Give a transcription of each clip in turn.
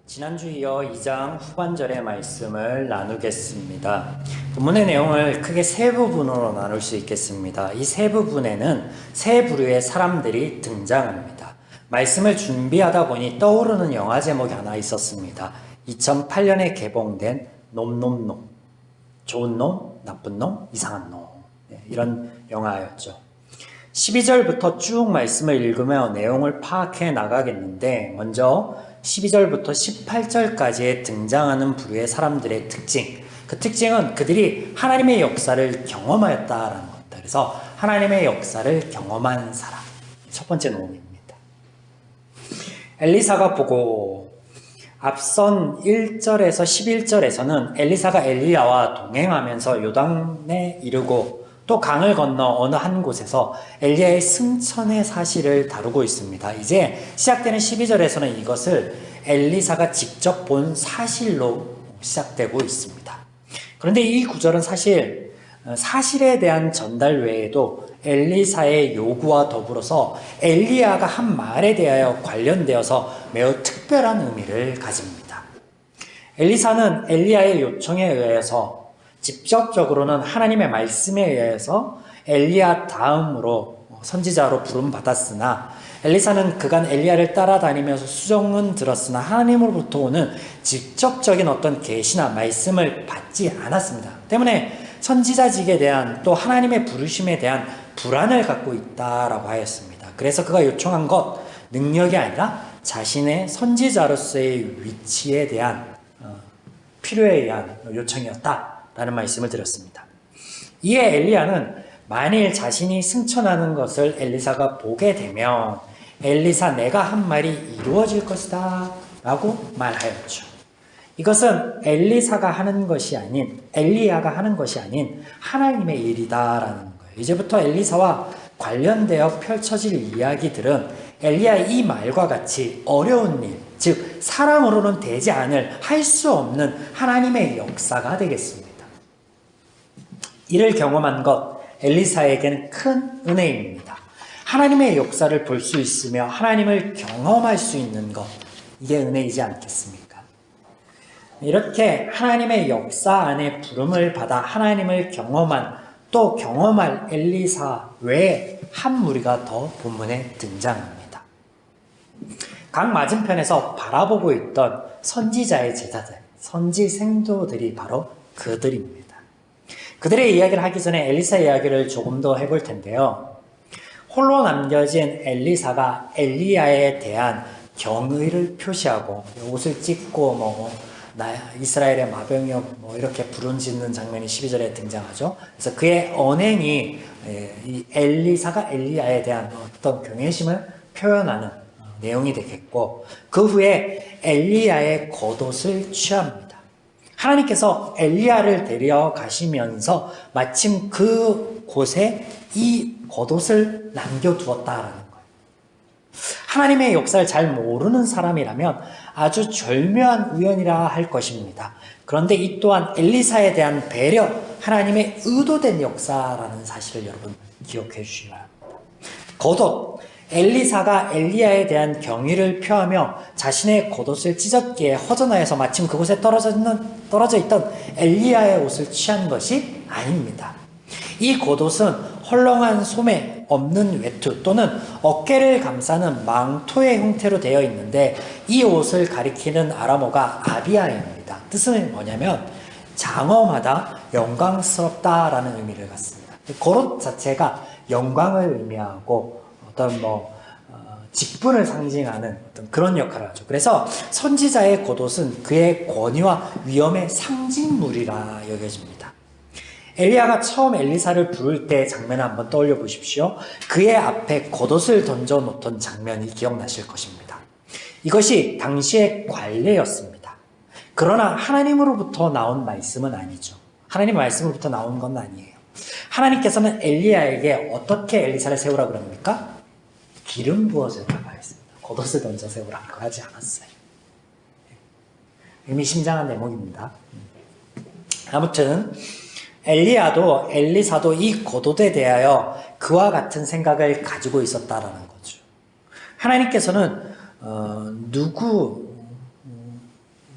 지난주 이어 2장 후반절의 말씀을 나누겠습니다. 본문의 내용을 크게 세 부분으로 나눌 수 있겠습니다. 이 세 부분에는 세 부류의 사람들이 등장합니다. 말씀을 준비하다 보니 떠오르는 영화 제목이 하나 있었습니다. 2008년에 개봉된 놈놈놈, 좋은 놈, 나쁜 놈, 이상한 놈, 이런 영화였죠. 12절부터 쭉 말씀을 읽으며 내용을 파악해 나가겠는데, 먼저 12절부터 18절까지에 등장하는 부류의 사람들의 특징, 그 특징은 그들이 하나님의 역사를 경험하였다라는 겁니다. 그래서 하나님의 역사를 경험한 사람, 첫 번째 놓음입니다. 엘리사가 보고, 앞선 1절에서 11절에서는 엘리사가 엘리야와 동행하면서 요단에 이르고 또 강을 건너 어느 한 곳에서 엘리야의 승천의 사실을 다루고 있습니다. 이제 시작되는 12절에서는 이것을 엘리사가 직접 본 사실로 시작되고 있습니다. 그런데 이 구절은 사실 사실에 대한 전달 외에도 엘리사의 요구와 더불어서 엘리야가 한 말에 대하여 관련되어서 매우 특별한 의미를 가집니다. 엘리사는 엘리야의 요청에 의해서 직접적으로는 하나님의 말씀에 의해서 엘리야 다음으로 선지자로 부름받았으나, 엘리사는 그간 엘리야를 따라다니면서 수정은 들었으나 하나님으로부터 오는 직접적인 어떤 계시나 말씀을 받지 않았습니다. 때문에 선지자직에 대한 또 하나님의 부르심에 대한 불안을 갖고 있다라고 하였습니다. 그래서 그가 요청한 것, 능력이 아니라 자신의 선지자로서의 위치에 대한 필요에 의한 요청이었다라는 말씀을 드렸습니다. 이에 엘리야는 만일 자신이 승천하는 것을 엘리사가 보게 되면 엘리사, 내가 한 말이 이루어질 것이다 라고 말하였죠. 이것은 엘리사가 하는 것이 아닌, 엘리야가 하는 것이 아닌 하나님의 일이다라는 거예요. 이제부터 엘리사와 관련되어 펼쳐질 이야기들은 엘리야의 이 말과 같이 어려운 일, 즉 사람으로는 되지 않을, 할 수 없는 하나님의 역사가 되겠습니다. 이를 경험한 것, 엘리사에게는 큰 은혜입니다. 하나님의 역사를 볼 수 있으며 하나님을 경험할 수 있는 것, 이게 은혜이지 않겠습니까? 이렇게 하나님의 역사 안에 부름을 받아 하나님을 경험한, 또 경험할 엘리사 외에 한 무리가 더 본문에 등장합니다. 강 맞은편에서 바라보고 있던 선지자의 제자들, 선지 생도들이 바로 그들입니다. 그들의 이야기를 하기 전에 엘리사 이야기를 조금 더 해볼 텐데요. 홀로 남겨진 엘리사가 엘리야에 대한 경의를 표시하고 옷을 찢고 이스라엘의 마병이여 이렇게 부름짓는 장면이 12절에 등장하죠. 그래서 그의 언행이 이 엘리사가 엘리야에 대한 어떤 경외심을 표현하는 내용이 되겠고, 그 후에 엘리야의 겉옷을 취합니다. 하나님께서 엘리야를 데려가시면서 마침 그 곳에 이 겉옷을 남겨두었다라는 거예요. 하나님의 역사를 잘 모르는 사람이라면 아주 절묘한 우연이라 할 것입니다. 그런데 이 또한 엘리사에 대한 배려, 하나님의 의도된 역사라는 사실을 여러분 기억해 주시기 바랍니다. 겉옷, 엘리사가 엘리야에 대한 경의를 표하며 자신의 겉옷을 찢었기에 허전하여서 마침 그곳에 떨어져 있던 엘리야의 옷을 취한 것이 아닙니다. 이 겉옷은 헐렁한 소매, 없는 외투 또는 어깨를 감싸는 망토의 형태로 되어 있는데, 이 옷을 가리키는 아람어가 아비아입니다. 뜻은 뭐냐면 장엄하다, 영광스럽다라는 의미를 갖습니다. 겉옷 자체가 영광을 의미하고 어떤 직분을 상징하는 어떤 그런 역할을 하죠. 그래서 선지자의 겉옷은 그의 권위와 위엄의 상징물이라 여겨집니다. 엘리야가 처음 엘리사를 부를 때 장면을 한번 떠올려 보십시오. 그의 앞에 겉옷을 던져 놓던 장면이 기억나실 것입니다. 이것이 당시의 관례였습니다. 그러나 하나님으로부터 나온 말씀은 아니죠. 하나님 말씀으로부터 나온 건 아니에요. 하나님께서는 엘리야에게 어떻게 엘리사를 세우라 그럽니까? 기름 부어 세우라고 했습니다. 겉옷을 던져 세우라고 하지 않았어요. 의미심장한 대목입니다. 아무튼 엘리야도 엘리사도 이 겉옷에 대하여 그와 같은 생각을 가지고 있었다라는 거죠. 하나님께서는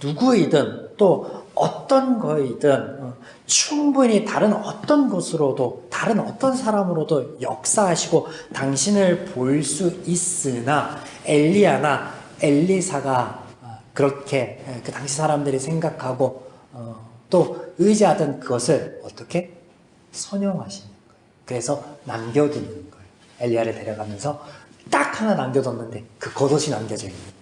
누구이든 또 어떤 거이든 충분히 다른 어떤 것으로도 다른 어떤 사람으로도 역사하시고 당신을 볼 수 있으나 엘리야나 엘리사가 그렇게 그 당시 사람들이 생각하고 또 의지하던 그것을 어떻게 선용하시는 거예요. 그래서 남겨두는 거예요. 엘리야를 데려가면서 딱 하나 남겨뒀는데 그 겉옷이 남겨져 있는 거예요.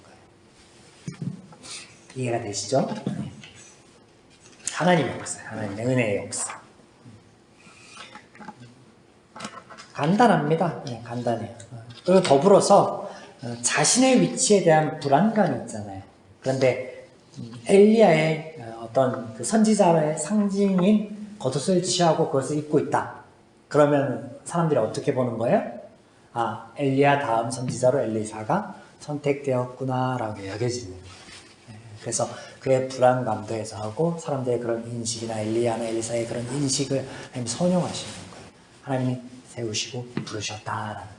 이해가 되시죠? 하나님의 역사, 하나님의 은혜의 역사. 간단합니다. 네, 간단해요. 그리고 더불어서 자신의 위치에 대한 불안감이 있잖아요. 그런데 엘리야의 어떤 그 선지자의 상징인 겉옷을 취하고 그것을 입고 있다. 그러면 사람들이 어떻게 보는 거예요? 아, 엘리야 다음 선지자로 엘리사가 선택되었구나라고 여겨지는 거예요. 그래서 그의 불안감도 해소하고 사람들의 그런 인식이나 엘리야나 엘리사의 그런 인식을 하나님이 선용하시는 거예요. 하나님이 세우시고 부르셨다라는.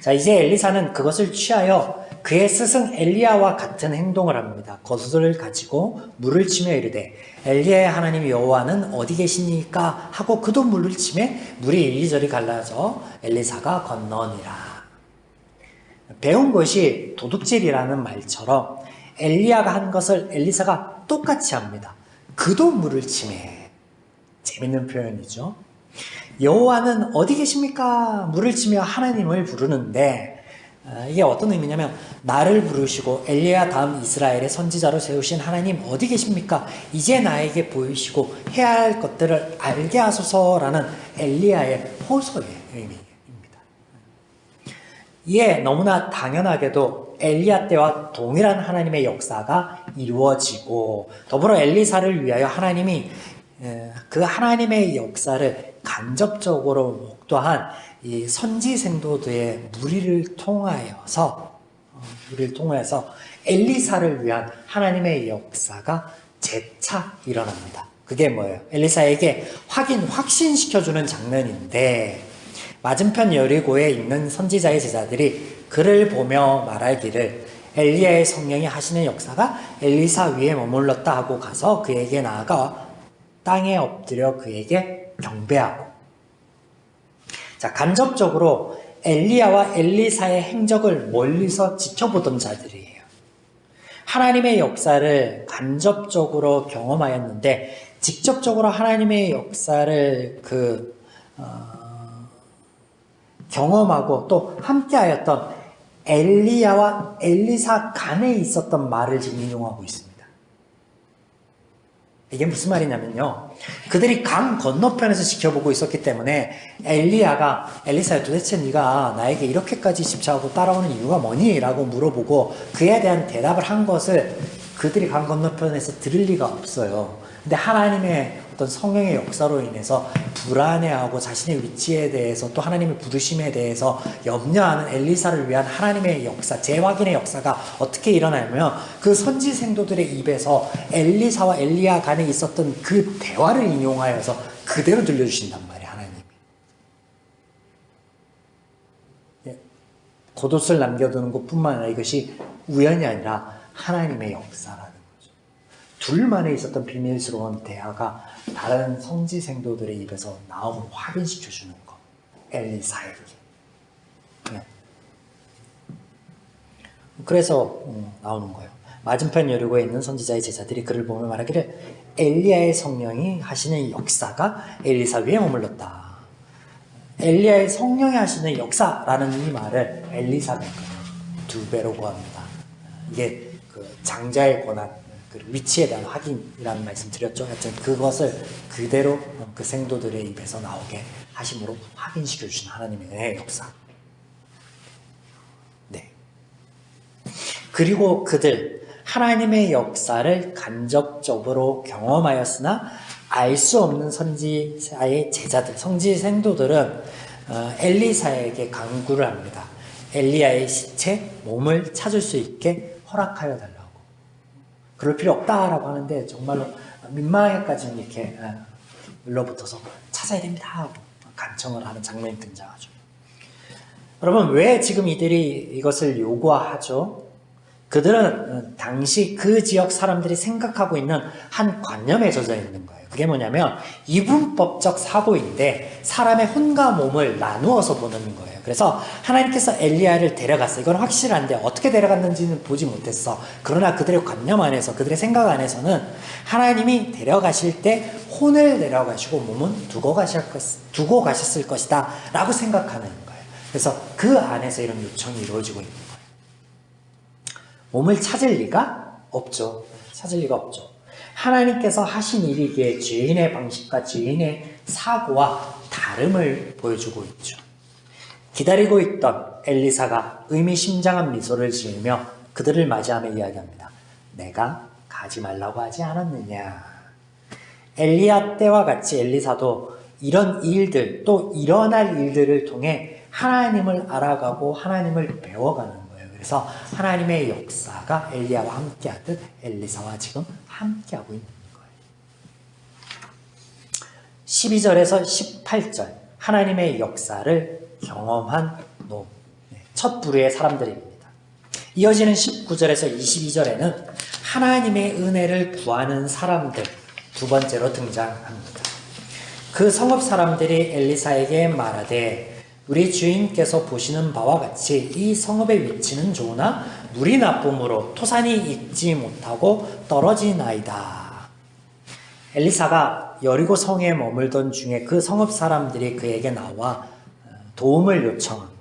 자, 이제 엘리사는 그것을 취하여 그의 스승 엘리야와 같은 행동을 합니다. 겉옷을 가지고 물을 치며 이르되 엘리야의 하나님 여호와는 어디 계시니까 하고 그도 물을 치매 물이 이리저리 갈라져 엘리사가 건너니라. 배운 것이 도둑질이라는 말처럼 엘리야가 한 것을 엘리사가 똑같이 합니다. 그도 물을 치매. 재밌는 표현이죠. 여호와는 어디 계십니까? 물을 치며 하나님을 부르는데 이게 어떤 의미냐면 나를 부르시고 엘리야 다음 이스라엘의 선지자로 세우신 하나님 어디 계십니까? 이제 나에게 보이시고 해야 할 것들을 알게 하소서라는 엘리야의 호소의 의미입니다. 이에 너무나 당연하게도 엘리야 때와 동일한 하나님의 역사가 이루어지고 더불어 엘리사를 위하여 하나님이 그 하나님의 역사를 간접적으로 목도한 이 선지 생도들의 무리를 통하여서 엘리사를 위한 하나님의 역사가 재차 일어납니다. 그게 뭐예요? 엘리사에게 확신시켜주는 장면인데 맞은편 여리고에 있는 선지자의 제자들이 그를 보며 말하기를 엘리야의 성령이 하시는 역사가 엘리사 위에 머물렀다 하고 가서 그에게 나아가 땅에 엎드려 그에게 경배하고. 자, 간접적으로 엘리야와 엘리사의 행적을 멀리서 지켜보던 자들이에요. 하나님의 역사를 간접적으로 경험하였는데 직접적으로 하나님의 역사를 경험하고 또 함께하였던 엘리야와 엘리사 간에 있었던 말을 지금 인용하고 있습니다. 이게 무슨 말이냐면요. 그들이 강 건너편에서 지켜보고 있었기 때문에 엘리야가 엘리사야 도대체 네가 나에게 이렇게까지 집착하고 따라오는 이유가 뭐니? 라고 물어보고 그에 대한 대답을 한 것을 그들이 강 건너편에서 들을 리가 없어요. 근데 하나님의 어떤 성령의 역사로 인해서 불안해하고 자신의 위치에 대해서 또 하나님의 부르심에 대해서 염려하는 엘리사를 위한 하나님의 역사, 재확인의 역사가 어떻게 일어나냐면 그 선지 생도들의 입에서 엘리사와 엘리야 간에 있었던 그 대화를 인용하여서 그대로 들려주신단 말이에요, 하나님이. 겉옷을 남겨두는 것뿐만 아니라 이것이 우연이 아니라 하나님의 역사라는 거죠. 둘만에 있었던 비밀스러운 대화가 다른 선지 생도들의 입에서 나옴을 확인시켜주는 것. 엘리사에게. 네. 그래서 나오는 거예요. 맞은편 여리고에 있는 선지자의 제자들이 그를 보며 말하기를 엘리야의 성령이 하시는 역사가 엘리사 위에 머물렀다. 엘리야의 성령이 하시는 역사라는 이 말을 엘리사가 두 배로 구합니다. 이게 그 장자의 권한, 그 위치에 대한 확인이라는 말씀 드렸죠. 하여튼 그것을 그대로 그 생도들의 입에서 나오게 하심으로 확인시켜 주신 하나님의 은혜의 역사. 네. 그리고 그들 하나님의 역사를 간접적으로 경험하였으나 알 수 없는 선지자의 제자들, 선지 생도들은 엘리사에게 간구를 합니다. 엘리야의 시체, 몸을 찾을 수 있게 허락하여 달라고. 그럴 필요 없다라고 하는데 정말로 민망하게까지 이렇게 눌러붙어서 찾아야 됩니다 하고 간청을 하는 장면이 등장하죠. 여러분, 왜 지금 이들이 이것을 요구하죠? 그들은 당시 그 지역 사람들이 생각하고 있는 한 관념에 젖어 있는 거예요. 그게 뭐냐면 이분법적 사고인데 사람의 혼과 몸을 나누어서 보는 거예요. 그래서 하나님께서 엘리야를 데려갔어요. 이건 확실한데 어떻게 데려갔는지는 보지 못했어. 그러나 그들의 관념 안에서, 그들의 생각 안에서는 하나님이 데려가실 때 혼을 데려가시고 몸은 두고 가셨을 것이다 라고 생각하는 거예요. 그래서 그 안에서 이런 요청이 이루어지고 있는 거예요. 몸을 찾을 리가 없죠. 찾을 리가 없죠. 하나님께서 하신 일이기에 죄인의 방식과 죄인의 사고와 다름을 보여주고 있죠. 기다리고 있던 엘리사가 의미심장한 미소를 지으며 그들을 맞이하며 이야기합니다. 내가 가지 말라고 하지 않았느냐. 엘리야 때와 같이 엘리사도 이런 일들, 또 일어날 일들을 통해 하나님을 알아가고 하나님을 배워가는 거예요. 그래서 하나님의 역사가 엘리야와 함께하듯 엘리사와 지금 함께하고 있는 거예요. 12절에서 18절 하나님의 역사를 경험한 첫 부류의 사람들입니다. 이어지는 19절에서 22절에는 하나님의 은혜를 구하는 사람들 두 번째로 등장합니다. 그 성읍 사람들이 엘리사에게 말하되 우리 주인께서 보시는 바와 같이 이 성읍의 위치는 좋으나 물이 나쁨으로 토산이 익지 못하고 떨어지나이다. 엘리사가 여리고 성에 머물던 중에 그 성읍 사람들이 그에게 나와 도움을 요청합니다.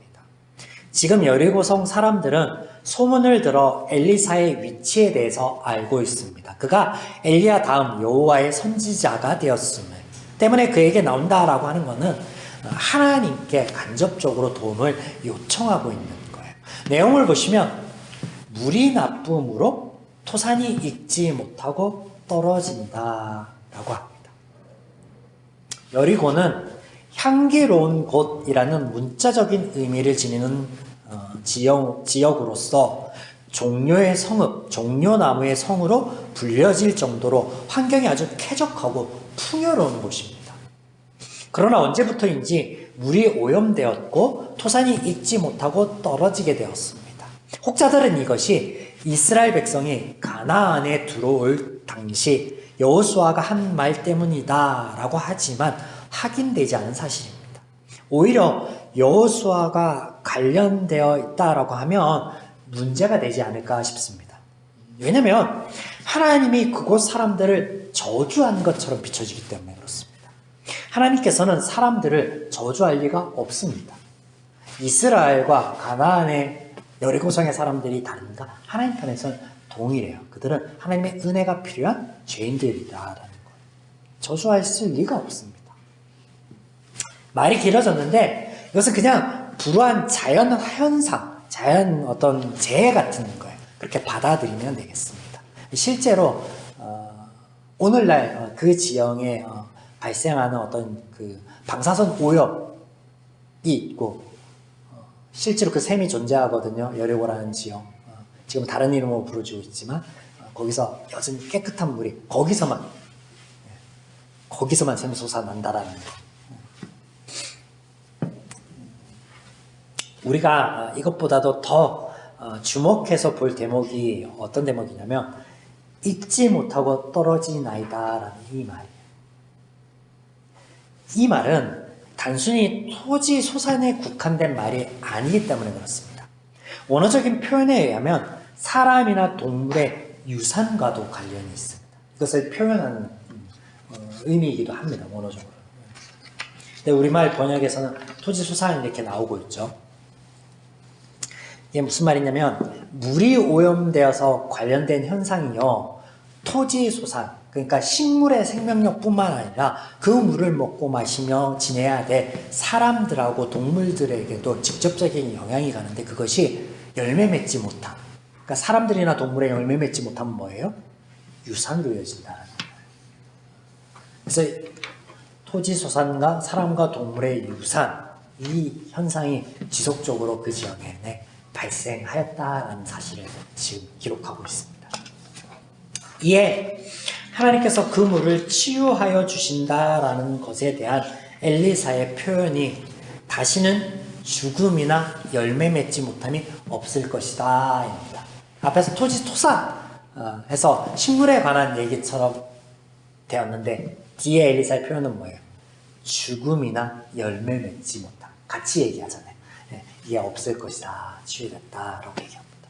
지금 여리고성 사람들은 소문을 들어 엘리사의 위치에 대해서 알고 있습니다. 그가 엘리야 다음 여호와의 선지자가 되었음을 때문에 그에게 나온다라고 하는 것은 하나님께 간접적으로 도움을 요청하고 있는 거예요. 내용을 보시면 물이 나쁨으로 토산이 익지 못하고 떨어진다라고 합니다. 여리고는 향기로운 곳이라는 문자적인 의미를 지니는 지역으로서 종려의 성읍, 종려나무의 성으로 불려질 정도로 환경이 아주 쾌적하고 풍요로운 곳입니다. 그러나 언제부터인지 물이 오염되었고 토산이 익지 못하고 떨어지게 되었습니다. 혹자들은 이것이 이스라엘 백성이 가나안에 들어올 당시 여호수아가 한 말 때문이다라고 하지만 확인되지 않은 사실입니다. 오히려 여호수아가 관련되어 있다라고 하면 문제가 되지 않을까 싶습니다. 왜냐하면 하나님이 그곳 사람들을 저주한 것처럼 비춰지기 때문에 그렇습니다. 하나님께서는 사람들을 저주할 리가 없습니다. 이스라엘과 가나안의 여리고성의 사람들이 다른가? 하나님 편에서는 동일해요. 그들은 하나님의 은혜가 필요한 죄인들이라는 거예요. 저주할 리가 없습니다. 말이 길어졌는데 이것은 그냥 불우한 자연 현상, 자연 어떤 재해 같은 거예요. 그렇게 받아들이면 되겠습니다. 실제로 오늘날 그 지형에 발생하는 어떤 그 방사선 오염이 있고 실제로 그 샘이 존재하거든요. 여리고라는 지형. 지금 다른 이름으로 부르지고 있지만 거기서 여전히 깨끗한 물이 거기서만 샘솟아 난다라는 거. 우리가 이것보다도 더 주목해서 볼 대목이 어떤 대목이냐면 익지 못하고 떨어지나이다라는 이 말이에요. 이 말은 단순히 토지 소산에 국한된 말이 아니기 때문에 그렇습니다. 원어적인 표현에 의하면 사람이나 동물의 유산과도 관련이 있습니다. 이것을 표현하는 의미이기도 합니다. 원어적으로. 근데 우리말 번역에서는 토지 소산 이렇게 나오고 있죠. 이게 무슨 말이냐면 물이 오염되어서 관련된 현상이요. 토지 소산, 그러니까 식물의 생명력뿐만 아니라 그 물을 먹고 마시며 지내야 될 사람들하고 동물들에게도 직접적인 영향이 가는데 그것이 열매 맺지 못함. 그러니까 사람들이나 동물의 열매 맺지 못하면 뭐예요? 유산으로 이어진다는 거예요. 그래서 토지소산과 사람과 동물의 유산, 이 현상이 지속적으로 그 지역에 발생하였다는 사실을 지금 기록하고 있습니다. 이에 하나님께서 그 물을 치유하여 주신다라는 것에 대한 엘리사의 표현이 다시는 죽음이나 열매 맺지 못함이 없을 것이다 입니다. 앞에서 토지토산 해서 식물에 관한 얘기처럼 되었는데 뒤에 엘리사의 표현은 뭐예요? 죽음이나 열매 맺지 못함. 같이 얘기하잖아요. 네, 이게 없을 것이다. 치유됐다라고 얘기합니다.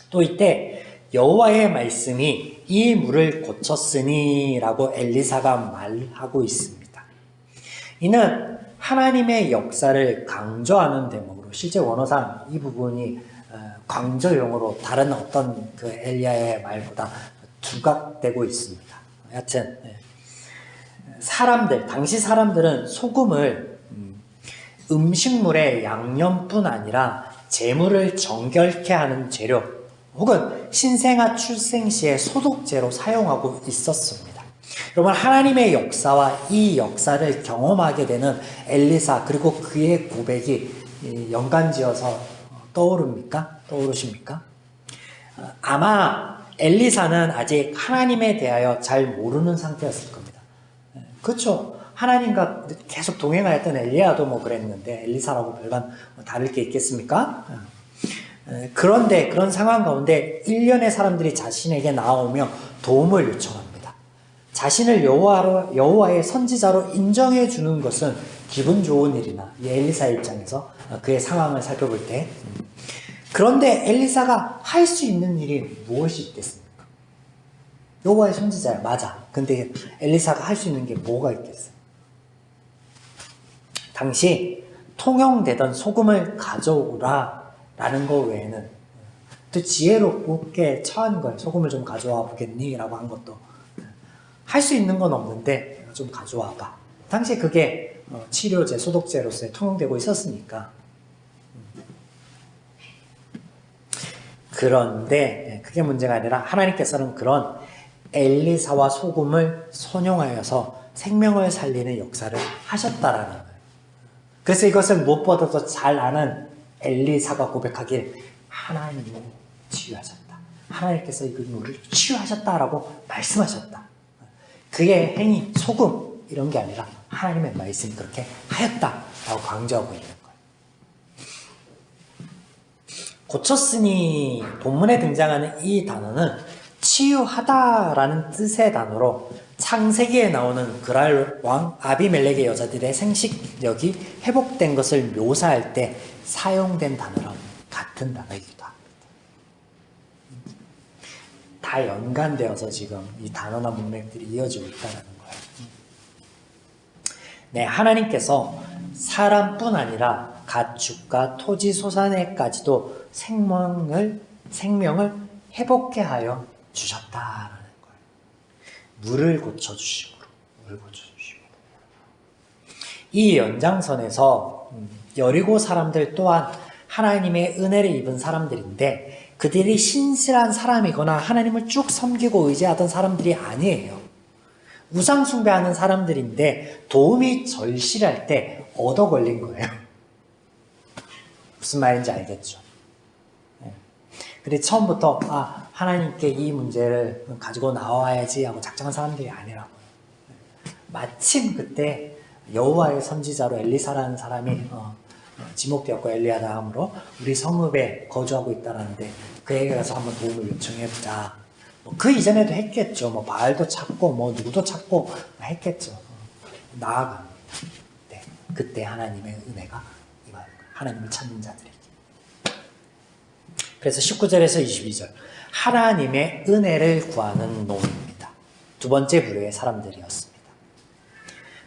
또 이때 여호와의 말씀이 이 물을 고쳤으니 라고 엘리사가 말하고 있습니다. 이는 하나님의 역사를 강조하는 대목으로 실제 원어상 이 부분이 강조용어로 다른 어떤 그 엘리야의 말보다 두각되고 있습니다. 여하튼 당시 사람들은 소금을 음식물의 양념뿐 아니라 재물을 정결케 하는 재료 혹은 신생아 출생 시에 소독제로 사용하고 있었습니다. 여러분, 하나님의 역사와 이 역사를 경험하게 되는 엘리사 그리고 그의 고백이 연관지어서 떠오르십니까? 아마 엘리사는 아직 하나님에 대하여 잘 모르는 상태였을 겁니다. 그렇죠. 하나님과 계속 동행하였던 엘리야도 뭐 그랬는데 엘리사라고 별반 다를 게 있겠습니까? 그런데 그런 상황 가운데 일련의 사람들이 자신에게 나오며 도움을 요청합니다. 자신을 여호와의 선지자로 인정해 주는 것은 기분 좋은 일이나 이 엘리사의 입장에서 그의 상황을 살펴볼 때 그런데 엘리사가 할 수 있는 일이 무엇이 있겠습니까? 여호와의 선지자야, 맞아. 근데 엘리사가 할 수 있는 게 뭐가 있겠어요? 당시 통용되던 소금을 가져오라 라는 거 외에는 또 지혜롭게 처한 거예요. 소금을 좀 가져와 보겠니? 라고 한 것도 할 수 있는 건 없는데 좀 가져와 봐. 당시에 그게 치료제, 소독제로서 통용되고 있었으니까. 그런데 그게 문제가 아니라 하나님께서는 그런 엘리사와 소금을 선용하여서 생명을 살리는 역사를 하셨다라는 거예요. 그래서 이것을 무엇보다도 잘 아는 엘리사가 고백하길 하나님이 치유하셨다. 하나님께서 이 인물을 치유하셨다라고 말씀하셨다. 그의 행위, 소금 이런 게 아니라 하나님의 말씀이 그렇게 하였다라고 강조하고 있는 거예요. 고쳤으니 본문에 등장하는 이 단어는 치유하다라는 뜻의 단어로 창세기에 나오는 그랄 왕 아비멜렉의 여자들의 생식력이 회복된 것을 묘사할 때 사용된 단어랑 같은 단어이기도 합니다. 다 연관되어서 지금 이 단어나 문맥들이 이어지고 있다는 거예요. 네, 하나님께서 사람뿐 아니라 가축과 토지 소산에까지도 생명을 회복케 하여 주셨다라는 거예요. 물을 고쳐주심으로. 이 연장선에서 여리고 사람들 또한 하나님의 은혜를 입은 사람들인데 그들이 신실한 사람이거나 하나님을 쭉 섬기고 의지하던 사람들이 아니에요. 우상 숭배하는 사람들인데 도움이 절실할 때 얻어 걸린 거예요. 무슨 말인지 알겠죠? 근데 처음부터 하나님께 이 문제를 가지고 나와야지 하고 작정한 사람들이 아니라고요. 마침 그때 여호와의 선지자로 엘리사라는 사람이 지목되었고 엘리야 다음으로 우리 성읍에 거주하고 있다라는데 그에게 가서 한번 도움을 요청해보자. 그 이전에도 했겠죠. 바알도 찾고 누구도 찾고 했겠죠. 나아갑니다. 네, 그때 하나님의 은혜가 임하는 거예요. 하나님을 찾는 자들에게. 그래서 19절에서 22절 하나님의 은혜를 구하는 노입니다. 두 번째 부류의 사람들이었습니다.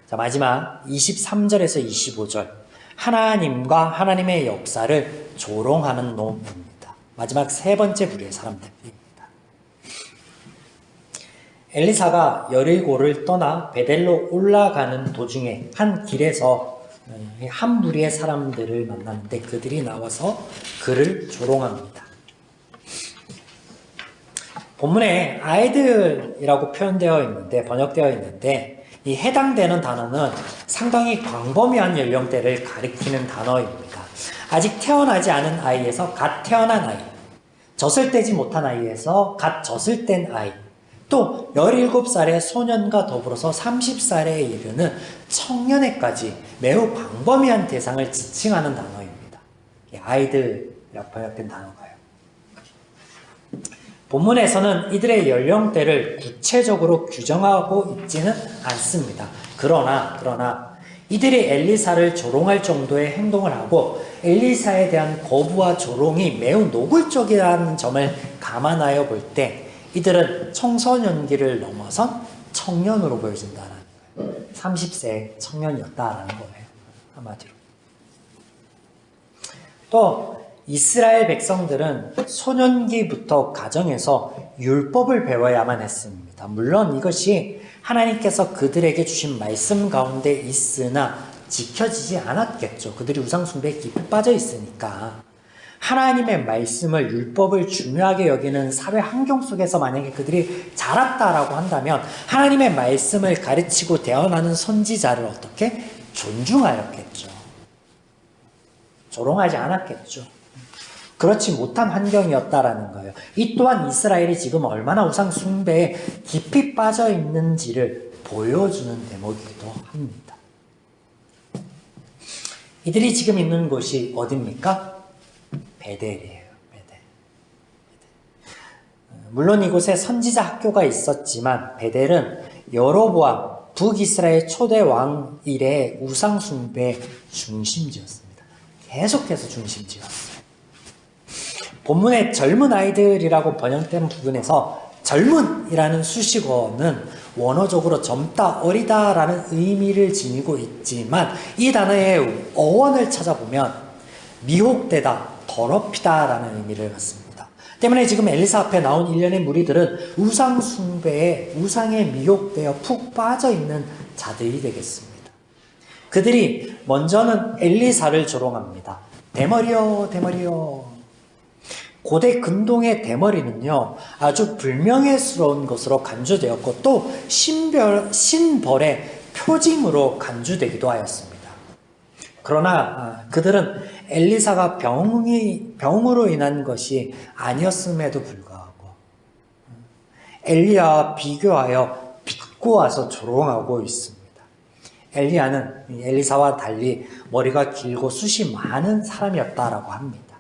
자, 마지막 23절에서 25절 하나님과 하나님의 역사를 조롱하는 노입니다. 마지막 세 번째 부류의 사람들입니다. 엘리사가 여리고를 떠나 베델로 올라가는 도중에 한 길에서 한 무리의 사람들을 만나는데 그들이 나와서 그를 조롱합니다. 본문에 아이들이라고 표현되어 있는데 번역되어 있는데 이 해당되는 단어는 상당히 광범위한 연령대를 가리키는 단어입니다. 아직 태어나지 않은 아이에서 갓 태어난 아이, 젖을 떼지 못한 아이에서 갓 젖을 뗀 아이, 또 17살의 소년과 더불어서 30살에 이르는 청년에까지 매우 광범위한 대상을 지칭하는 단어입니다. 아이들이라고 번역된 단어가요. 본문에서는 이들의 연령대를 구체적으로 규정하고 있지는 않습니다. 그러나 이들이 엘리사를 조롱할 정도의 행동을 하고 엘리사에 대한 거부와 조롱이 매우 노골적이라는 점을 감안하여 볼 때 이들은 청소년기를 넘어선 청년으로 보여진다는 거예요. 30세 청년이었다라는 거예요. 한마디로. 또 이스라엘 백성들은 소년기부터 가정에서 율법을 배워야만 했습니다. 물론 이것이 하나님께서 그들에게 주신 말씀 가운데 있으나 지켜지지 않았겠죠. 그들이 우상숭배에 깊이 빠져 있으니까. 하나님의 말씀을, 율법을 중요하게 여기는 사회 환경 속에서 만약에 그들이 자랐다라고 한다면 하나님의 말씀을 가르치고 대언하는 선지자를 어떻게? 존중하였겠죠. 조롱하지 않았겠죠. 그렇지 못한 환경이었다라는 거예요. 이 또한 이스라엘이 지금 얼마나 우상숭배에 깊이 빠져 있는지를 보여주는 대목이기도 합니다. 이들이 지금 있는 곳이 어디입니까? 베델이에요. 베델. 물론 이곳에 선지자 학교가 있었지만 베델은 여로보암 북이스라엘 초대 왕 이래 우상숭배의 중심지였습니다. 계속해서 중심지였어요. 본문의 젊은 아이들이라고 번역된 부분에서 젊은이라는 수식어는 원어적으로 젊다, 어리다라는 의미를 지니고 있지만 이 단어의 어원을 찾아보면 미혹되다, 더럽히다라는 의미를 갖습니다. 때문에 지금 엘리사 앞에 나온 일련의 무리들은 우상 숭배에 우상에 미혹되어 푹 빠져있는 자들이 되겠습니다. 그들이 먼저는 엘리사를 조롱합니다. 대머리여 대머리여. 고대 근동의 대머리는요 아주 불명예스러운 것으로 간주되었고 또 신벌의 표징으로 간주되기도 하였습니다. 그러나 그들은 엘리사가 병으로 인한 것이 아니었음에도 불구하고 엘리야와 비교하여 비꼬아서 조롱하고 있습니다. 엘리야는 엘리사와 달리 머리가 길고 숱이 많은 사람이었다라고 합니다.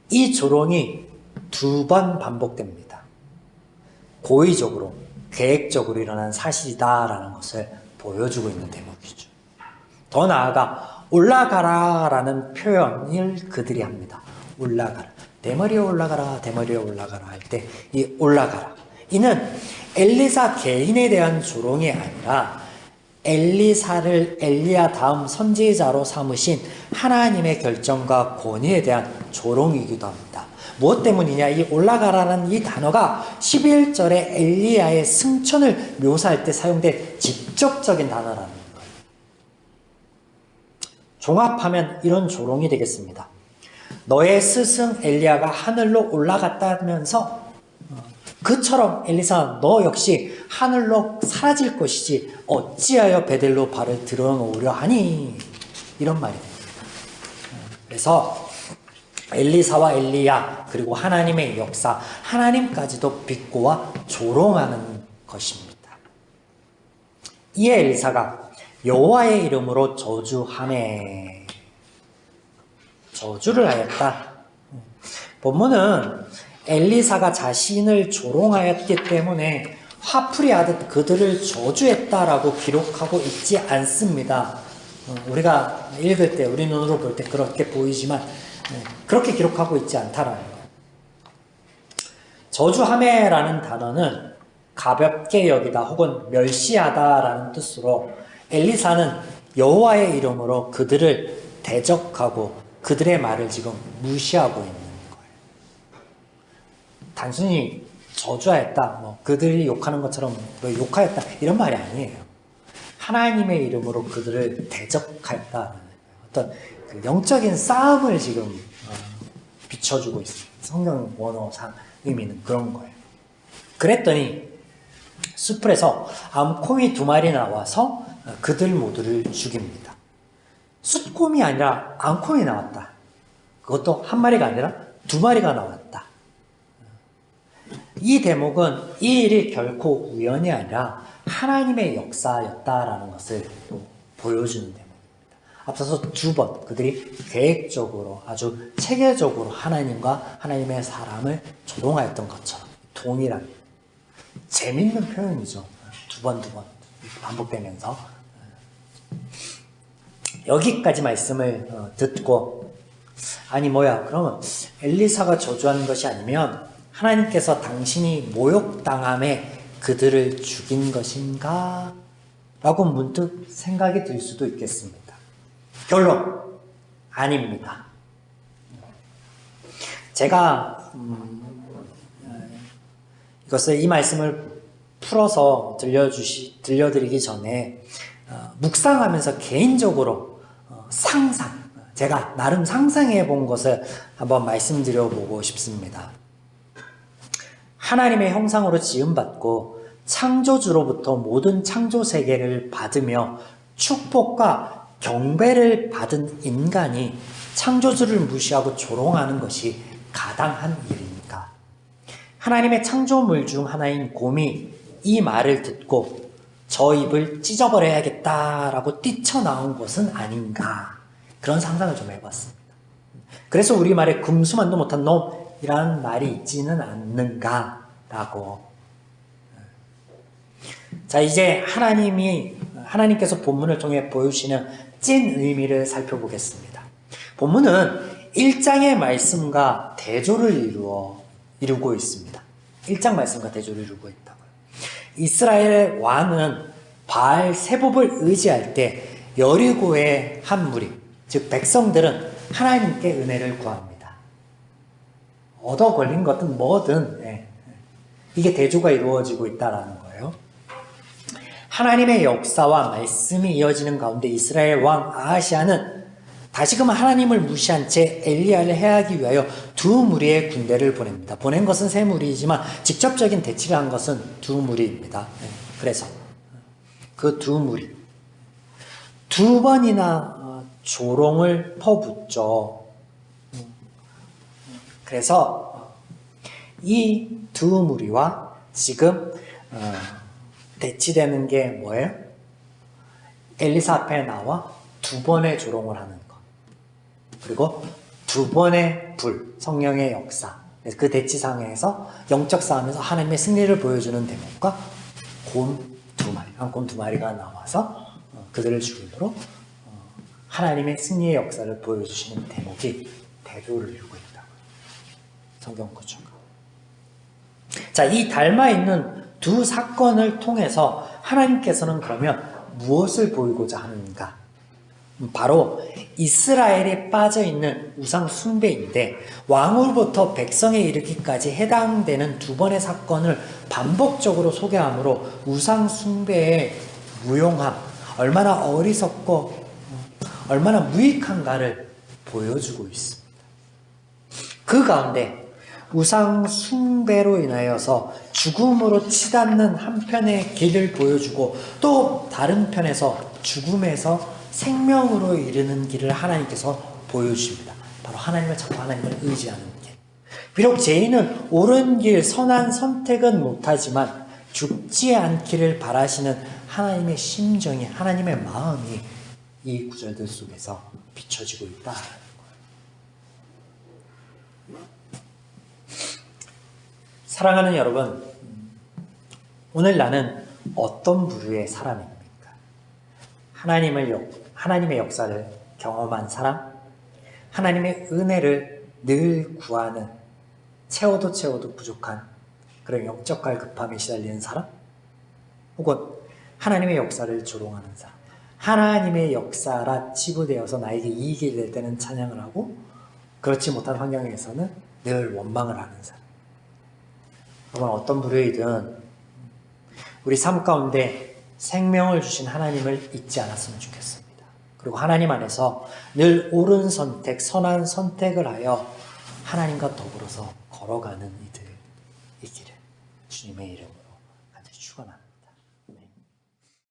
이 조롱이 2번 반복됩니다. 고의적으로, 계획적으로 일어난 사실이다라는 것을 보여주고 있는 대목이죠. 더 나아가 올라가라라는 표현을 그들이 합니다. 올라가라. 대머리에 올라가라, 대머리에 올라가라 할 때 이 올라가라. 이는 엘리사 개인에 대한 조롱이 아니라 엘리사를 엘리야 다음 선지자로 삼으신 하나님의 결정과 권위에 대한 조롱이기도 합니다. 무엇 때문이냐? 이 올라가라는 이 단어가 11절에 엘리야의 승천을 묘사할 때 사용된 직접적인 단어라는 거예요. 종합하면 이런 조롱이 되겠습니다. 너의 스승 엘리야가 하늘로 올라갔다면서 그처럼 엘리사 너 역시 하늘로 사라질 것이지 어찌하여 베델로 발을 들어놓으려 하니? 이런 말이 됩니다. 그래서 엘리사와 엘리야 그리고 하나님의 역사 하나님까지도 비꼬아 조롱하는 것입니다. 이에 엘리사가 여호와의 이름으로 저주하매 저주를 하였다. 본문은 엘리사가 자신을 조롱하였기 때문에 화풀이하듯 그들을 저주했다라고 기록하고 있지 않습니다. 우리가 읽을 때 우리 눈으로 볼 때 그렇게 보이지만 그렇게 기록하고 있지 않다라는 거예요. 저주하매라는 단어는 가볍게 여기다 혹은 멸시하다라는 뜻으로 엘리사는 여호와의 이름으로 그들을 대적하고 그들의 말을 지금 무시하고 있는 거예요. 단순히 저주하였다, 그들이 욕하는 것처럼 욕하였다 이런 말이 아니에요. 하나님의 이름으로 그들을 대적하였다. 어떤 그 영적인 싸움을 지금 비춰주고 있습니다. 성경 원어상 의미는 그런 거예요. 그랬더니 숲풀에서 암코미 2마리 나와서 그들 모두를 죽입니다. 숫곰이 아니라 암코미 나왔다. 그것도 한 마리가 아니라 2마리가 나왔다. 이 대목은 이 일이 결코 우연이 아니라 하나님의 역사였다라는 것을 보여주는 대목입니다. 앞서서 2번 그들이 계획적으로 아주 체계적으로 하나님과 하나님의 사람을 조롱하였던 것처럼 동일한 재밌는 표현이죠. 두 번 반복되면서 여기까지 말씀을 듣고 아니 뭐야 그러면 엘리사가 저주한 것이 아니면 하나님께서 당신이 모욕당함에 그들을 죽인 것인가? 라고 문득 생각이 들 수도 있겠습니다. 결론 아닙니다. 제가 이 말씀을 풀어서 들려드리기 전에 묵상하면서 개인적으로 제가 나름 상상해 본 것을 한번 말씀드려 보고 싶습니다. 하나님의 형상으로 지음받고 창조주로부터 모든 창조 세계를 받으며 축복과 경배를 받은 인간이 창조주를 무시하고 조롱하는 것이 가당한 일입니까? 하나님의 창조물 중 하나인 곰이 이 말을 듣고 저 입을 찢어버려야겠다라고 뛰쳐나온 것은 아닌가, 그런 상상을 좀 해봤습니다. 그래서 우리말에 금수만도 못한 놈이라는 말이 있지는 않는가라고. 자, 이제 하나님께서 본문을 통해 보여주시는 찐 의미를 살펴보겠습니다. 본문은 1장의 말씀과 대조를 이루고 있습니다. 1장 말씀과 대조를 이루고 있다고요. 이스라엘 왕은 바알 세봅을 의지할 때 여리고의 한 무리, 즉 백성들은 하나님께 은혜를 구합니다. 얻어 걸린 것든 뭐든 이게 대조가 이루어지고 있다는 거예요. 하나님의 역사와 말씀이 이어지는 가운데 이스라엘 왕 아하시아는 다시금 하나님을 무시한 채 엘리야를 해하기 위하여 2무리의 군대를 보냅니다. 보낸 것은 3무리이지만 직접적인 대치를 한 것은 2무리입니다. 그래서 그 2무리 2번이나 조롱을 퍼붓죠. 그래서 이 2무리와 지금 대치되는 게 뭐예요? 엘리사 앞에 나와 2번의 조롱을 하는 것, 그리고 2번의 성령의 역사. 그 대치상에서 영적 싸움에서 하나님의 승리를 보여주는 대목과 곰 2마리, 곰 2마리가 나와서 그들을 죽이도록 하나님의 승리의 역사를 보여주시는 대목이 대조를 이루고 있다고요. 성경 구조가. 자, 이 닮아있는 2 사건을 통해서 하나님께서는 그러면 무엇을 보이고자 하는가? 바로 이스라엘에 빠져있는 우상 숭배인데 왕으로부터 백성에 이르기까지 해당되는 2번의 사건을 반복적으로 소개하므로 우상 숭배의 무용함, 얼마나 어리석고 얼마나 무익한가를 보여주고 있습니다. 그 가운데 우상 숭배로 인하여서 죽음으로 치닫는 한편의 길을 보여주고 또 다른 편에서 죽음에서 생명으로 이르는 길을 하나님께서 보여주십니다. 바로 하나님을 찾고 하나님을 의지하는 길. 비록 죄인은 옳은 길, 선한 선택은 못하지만 죽지 않기를 바라시는 하나님의 심정이, 하나님의 마음이 이 구절들 속에서 비춰지고 있다는 거예요. 사랑하는 여러분, 오늘 나는 어떤 부류의 사람입니까? 하나님의 역사를 경험한 사람, 하나님의 은혜를 늘 구하는, 채워도 부족한 그런 영적 갈급함에 시달리는 사람, 혹은 하나님의 역사를 조롱하는 사람, 하나님의 역사라 치부되어서 나에게 이익이 될 때는 찬양을 하고 그렇지 못한 환경에서는 늘 원망을 하는 사람. 여러분, 어떤 부류이든 우리 삶 가운데 생명을 주신 하나님을 잊지 않았으면 좋겠습니다. 그리고 하나님 안에서 늘 옳은 선택, 선한 선택을 하여 하나님과 더불어서 걸어가는 이들이기를 주님의 이름으로